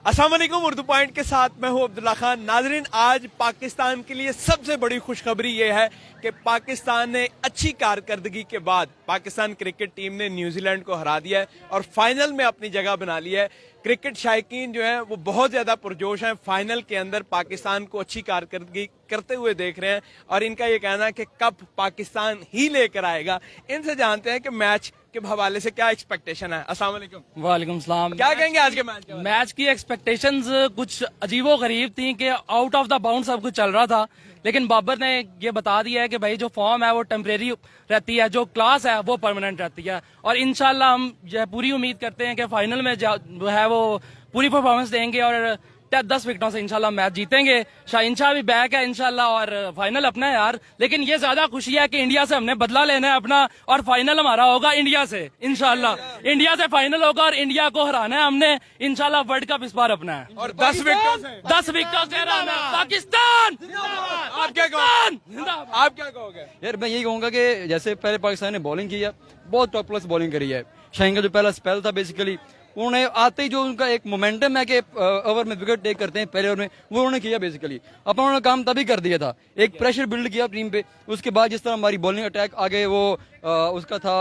अस्सलाम वालेकुम। उर्दू पॉइंट के साथ मैं हूं अब्दुल्ला खान। नाजरीन, आज पाकिस्तान के लिए सबसे बड़ी खुशखबरी यह है कि पाकिस्तान ने अच्छी कारकर्दगी के बाद पाकिस्तान क्रिकेट टीम ने न्यूजीलैंड को हरा दिया है और फाइनल में अपनी जगह बना ली है। क्रिकेट शायकीन जो है वो बहुत ज्यादा पुरजोश हैं। फाइनल के अंदर पाकिस्तान को अच्छी कारकर्दगी करते हुए देख रहे हैं और इनका ये कहना है कि कप पाकिस्तान ही लेकर आएगा। इनसे जानते हैं कि मैच के हवाले से क्या एक्सपेक्टेशन है। अस्सलाम वालेकुम। वालेकुम सलाम। क्या कहेंगे आज के मैच के बारे में? मैच की एक्सपेक्टेशंस कुछ अजीबो गरीब थी कि आउट ऑफ द बाउंड सब कुछ चल रहा था, लेकिन बाबर ने ये बता दिया है कि भाई जो फॉर्म है वो टेम्परेरी रहती है, जो क्लास है वो परमानेंट रहती है और इंशाल्लाह हम पूरी उम्मीद करते हैं कि फाइनल में जो है वो पूरी परफॉर्मेंस देंगे और 10 विकेटों से इंशाल्लाह मैच जीतेंगे। शाहीन शाह भी बैक है इंशाल्लाह और फाइनल अपना है यार। लेकिन ये ज्यादा खुशी है कि इंडिया से हमने बदला लेना है अपना और फाइनल हमारा होगा इंडिया से इंशाल्लाह। इंडिया से फाइनल होगा और इंडिया को हराना है हमने इंशाल्लाह। वर्ल्ड कप इस बार अपना है और 10 विकेटों से हराना है पाकिस्तान। आप क्या कहोगे? आप क्या कहोगे? यार मैं यही कहूंगा कि जैसे पहले पाकिस्तान ने बॉलिंग की है, बहुत टॉप क्लास बॉलिंग करी है। शाहीन का जो पहला स्पेल था बेसिकली उन्होंने आते ही जो उनका एक मोमेंटम है कि ओवर में विकेट टेक करते हैं पहले ओवर में, वो उन्होंने किया बेसिकली। अपन उन्होंने काम तभी कर दिया था, एक प्रेशर बिल्ड किया टीम पे। उसके बाद जिस तरह हमारी बॉलिंग अटैक आगे वो उसका था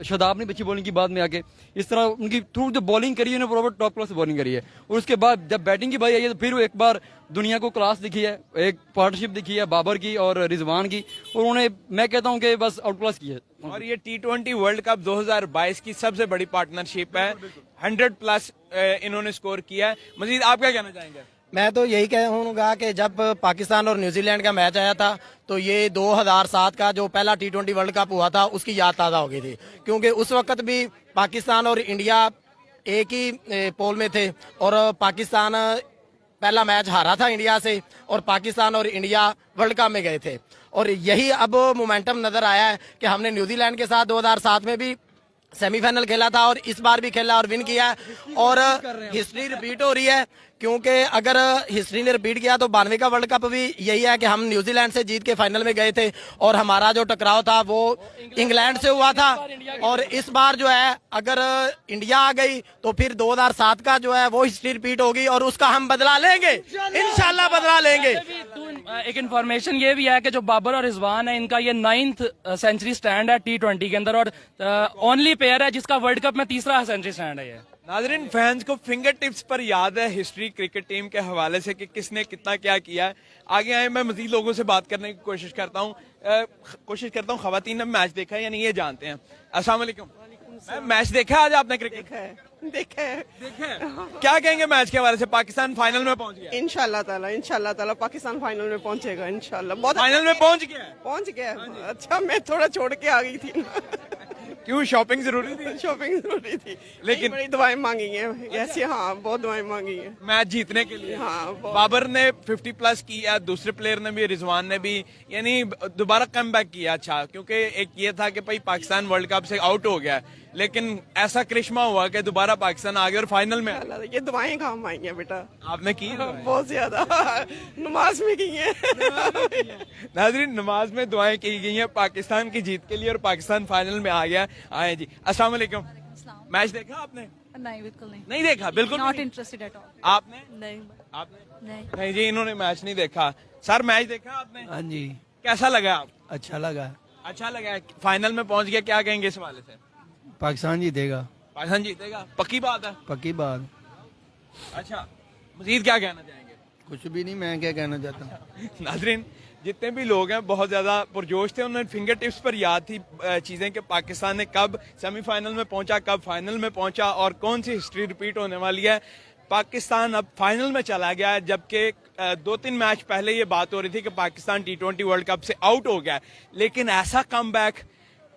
शदाब ने अच्छी बॉलिंग की बाद में आके इस तरह उनकी थ्रू जो बॉलिंग करी है उन्होंने प्रॉपर टॉप क्लास बॉलिंग करी है। और उसके बाद जब बैटिंग की बारी आई है तो फिर वो एक बार दुनिया को क्लास दिखी है, एक पार्टनरशिप दिखी है बाबर की और रिजवान की, और उन्होंने मैं कहता हूँ कि बस आउट क्लास की है। और ये T20 वर्ल्ड कप 2022 की सबसे बड़ी पार्टनरशिप है। 100+ इन्होंने स्कोर किया है। मजीद आप क्या कहना चाहेंगे? मैं तो यही कहूँगा कि जब पाकिस्तान और न्यूजीलैंड का मैच आया था तो ये 2007 का जो पहला T20 वर्ल्ड कप हुआ था उसकी याद ताज़ा हो गई थी, क्योंकि उस वक्त भी पाकिस्तान और इंडिया एक ही पोल में थे और पाकिस्तान पहला मैच हारा था इंडिया से और पाकिस्तान और इंडिया वर्ल्ड कप में गए थे। और यही अब मोमेंटम नजर आया है कि हमने न्यूजीलैंड के साथ 2007 में भी सेमीफाइनल खेला था और इस बार भी खेला और विन किया है और हिस्ट्री रिपीट हो रही है, क्योंकि अगर हिस्ट्री ने रिपीट किया तो 92 का वर्ल्ड कप भी यही है कि हम न्यूजीलैंड से जीत के फाइनल में गए थे और हमारा जो टकराव था वो इंग्लैंड से हुआ था। और इस बार जो है अगर इंडिया आ गई तो फिर 2007 का जो है वो हिस्ट्री रिपीट होगी और उसका हम बदला लेंगे, इंशाल्लाह बदला लेंगे। एक इन्फॉर्मेशन ये भी है कि जो बाबर और रिजवान है इनका ये 9th सेंचुरी स्टैंड है T20 के अंदर और ओनली प्लेयर है जिसका वर्ल्ड कप में 3रा सेंचुरी स्टैंड है ये। नाजरीन, फैंस को फिंगर टिप्स पर याद है हिस्ट्री क्रिकेट टीम के हवाले से कि किसने कितना क्या किया है। आगे आए मैं मजीद लोगों से बात करने की कोशिश करता हूँ। खवातीन ने मैच देखा है या नहीं ये जानते हैं। अस्सलाम वालेकुम। मैच देखा है आज आपने? क्रिकेट देखा है। क्या कहेंगे मैच के हवाले से? पाकिस्तान फाइनल में पहुंच गया। इंशाल्लाह ताला पाकिस्तान फाइनल में पहुंचेगा इंशाल्लाह। बहुत फाइनल में पहुंच गया। अच्छा, मैं थोड़ा छोड़ के आ गई थी क्यों? शॉपिंग जरूरी थी? शॉपिंग जरूरी थी, लेकिन बड़ी दुआएं मांगी हैं ऐसे। हाँ, बहुत दुआएं मांगी हैं मैच जीतने के लिए। हाँ, बाबर ने 50+ किया, दूसरे प्लेयर ने भी, रिजवान ने भी, यानी दोबारा कम बैक किया। अच्छा, क्योंकि एक ये था कि भाई पाकिस्तान वर्ल्ड कप से आउट हो गया, लेकिन ऐसा करिश्मा हुआ कि दोबारा पाकिस्तान आ गया और फाइनल में। ये दुआएं काम आई हैं बेटा। आपने की? बहुत ज्यादा नमाज में की हैं। नाज़रीन, नमाज में दुआएं की गई हैं पाकिस्तान की जीत के लिए और पाकिस्तान फाइनल में आ गया। आए जी। अस्सलाम वालेकुम। मैच देखा आपने? नहीं, बिल्कुल नहीं। नहीं देखा? बिल्कुल नॉट इंटरेस्टेड एट ऑल। आपने? नहीं। आपने? नहीं जी, इन्होंने मैच नहीं देखा। सर, मैच देखा आपने? हाँ जी। कैसा लगा? आप? अच्छा लगा। अच्छा लगा। फाइनल में पहुंच गया, क्या कहेंगे इस हवाले से? पाकिस्तान जीतेगा। पाकिस्तान जीतेगा, पक्की बात है? पक्की बात। अच्छा, मजीद क्या कहना चाहेंगे? कुछ भी नहीं, मैं क्या कहना चाहता हूँ। नाज़रीन, जितने भी लोग हैं बहुत ज्यादा पुरजोश थे। उन्हें फिंगर टिप्स पर याद थी चीजें कि पाकिस्तान ने कब सेमीफाइनल में पहुंचा, कब फाइनल में पहुंचा और कौन सी हिस्ट्री रिपीट होने वाली है। पाकिस्तान अब फाइनल में चला गया है, जबकि 2-3 मैच पहले ये बात हो रही थी कि पाकिस्तान T20 वर्ल्ड कप से आउट हो गया है। लेकिन ऐसा कमबैक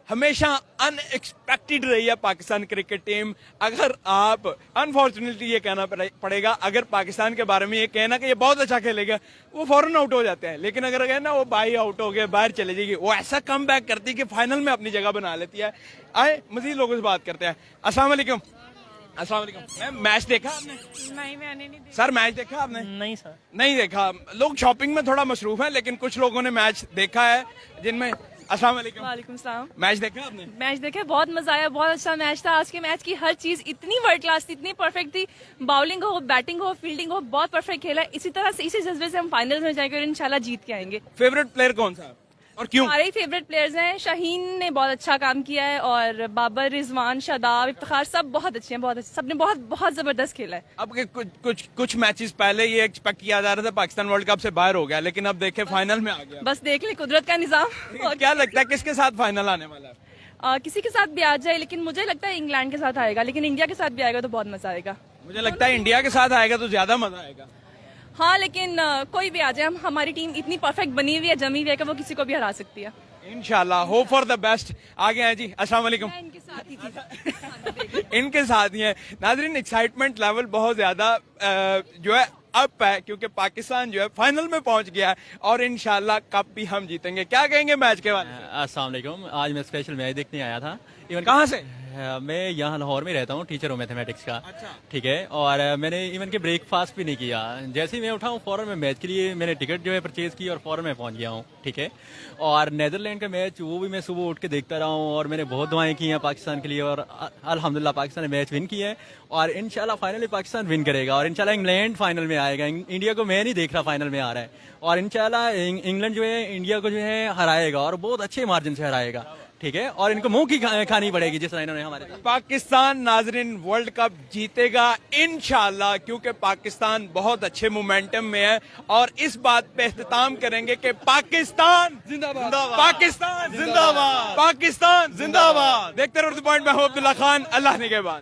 हमेशा अनएक्सपेक्टेड रही है पाकिस्तान क्रिकेट टीम। अगर आप अनफॉर्चुनेटली ये कहना पड़ेगा, अगर पाकिस्तान के बारे में ये कहना कि ये बहुत अच्छा खेलेगा, वो फौरन आउट हो जाते हैं। लेकिन अगर कहना वो भाई आउट हो गए, बाहर चले जाएगी, वो ऐसा कम बैक करती है कि फाइनल में अपनी जगह बना लेती है। आए मजीद लोगों से बात करते हैं। अस्सलाम वालेकुम। अस्सलाम वालेकुम। मैच देखा आपने? नहीं, मैंने नहीं देखा। सर, मैच देखा आपने? नहीं सर। नहीं देखा। लोग शॉपिंग में थोड़ा मसरूफ हैं, लेकिन कुछ लोगों ने मैच देखा है जिनमें अस्सलाम वालेकुम। वालेकुम सलाम। मैच देखा आपने? मैच देखे, बहुत मजा आया, बहुत अच्छा मैच था। आज के मैच की हर चीज इतनी वर्ल्ड क्लास थी, इतनी परफेक्ट थी। बाउलिंग हो, बैटिंग हो, फील्डिंग हो, बहुत परफेक्ट खेला है। इसी तरह से, इसी जज्बे से हम फाइनल में जाएंगे और इंशाल्लाह जीत के आएंगे। फेवरेट प्लेयर कौन सा और क्यों? हमारे ही फेवरेट प्लेयर्स हैं। शाहीन ने बहुत अच्छा काम किया है और बाबर, रिजवान, शादाब, इफ्तिखार सब बहुत अच्छे हैं, बहुत अच्छे, सबने बहुत बहुत जबरदस्त खेला है। अब के कुछ मैचेस पहले ये एक्सपेक्ट किया जा रहा था पाकिस्तान वर्ल्ड कप से बाहर हो गया, लेकिन अब देखे फाइनल में आ गया। बस देख ले कुदरत का निजाम। और क्या लगता है किसके साथ फाइनल आने वाला है? किसी के साथ भी आ जाए, लेकिन मुझे लगता है इंग्लैंड के साथ आएगा, लेकिन इंडिया के साथ भी आएगा तो बहुत मजा आएगा। मुझे लगता है इंडिया के साथ आएगा तो ज्यादा मजा आएगा। हाँ, लेकिन कोई भी आ जाए, हमारी टीम इतनी परफेक्ट बनी हुई है, जमी हुई है कि वो किसी को भी हरा सकती है। इंशाल्लाह, होप फॉर द बेस्ट। आगे हैं जी, अस्सलाम वालेकुम। मैं इनके साथ ही थी। इनके साथ ही है नाजरीन। एक्साइटमेंट लेवल बहुत ज्यादा जो है अप है, क्योंकि पाकिस्तान जो है फाइनल में पहुंच गया है और इंशाल्लाह कप भी हम जीतेंगे। क्या कहेंगे मैच के बारे में? अस्सलाम वालेकुम। आज मैं स्पेशल मैच देखने आया था। इवन कहाँ से? मैं यहाँ लाहौर में रहता हूँ, टीचर हूँ मैथमेटिक्स का। अच्छा। ठीक है, और मैंने इवन के ब्रेकफास्ट भी नहीं किया। जैसे ही मैं उठा हूँ फौरन मैं मैच के लिए मैंने टिकट जो है परचेज की और फौरन मैं पहुँच गया हूँ। ठीक है, और नेदरलैंड का मैच वो भी मैं सुबह उठ के देखता रहा हूँ और मैंने बहुत दुआएं की हैं पाकिस्तान के लिए और अल्हम्दुलिल्लाह पाकिस्तान ने मैच विन किया है और इंशाल्लाह फाइनली पाकिस्तान विन करेगा और इंशाल्लाह इंग्लैंड फाइनल में आएगा। इंडिया को मैं नहीं देख रहा फाइनल में आ रहा है और इंशाल्लाह इंग्लैंड जो है इंडिया को जो है हराएगा और बहुत अच्छे मार्जिन से हराएगा। ठीक है, और इनको मुंह की खानी पड़ेगी जिस तरह इन्होंने हमारे। पाकिस्तान नाजरीन वर्ल्ड कप जीतेगा इंशाल्लाह, क्योंकि पाकिस्तान बहुत अच्छे मोमेंटम में है और इस बात पे इख्तिताम करेंगे कि पाकिस्तान जिंदाबाद, पाकिस्तान जिंदाबाद, पाकिस्तान जिंदाबाद। देखते रहो पॉइंट में हूं अब्दुल्ला खान, अल्लाह निगहबान।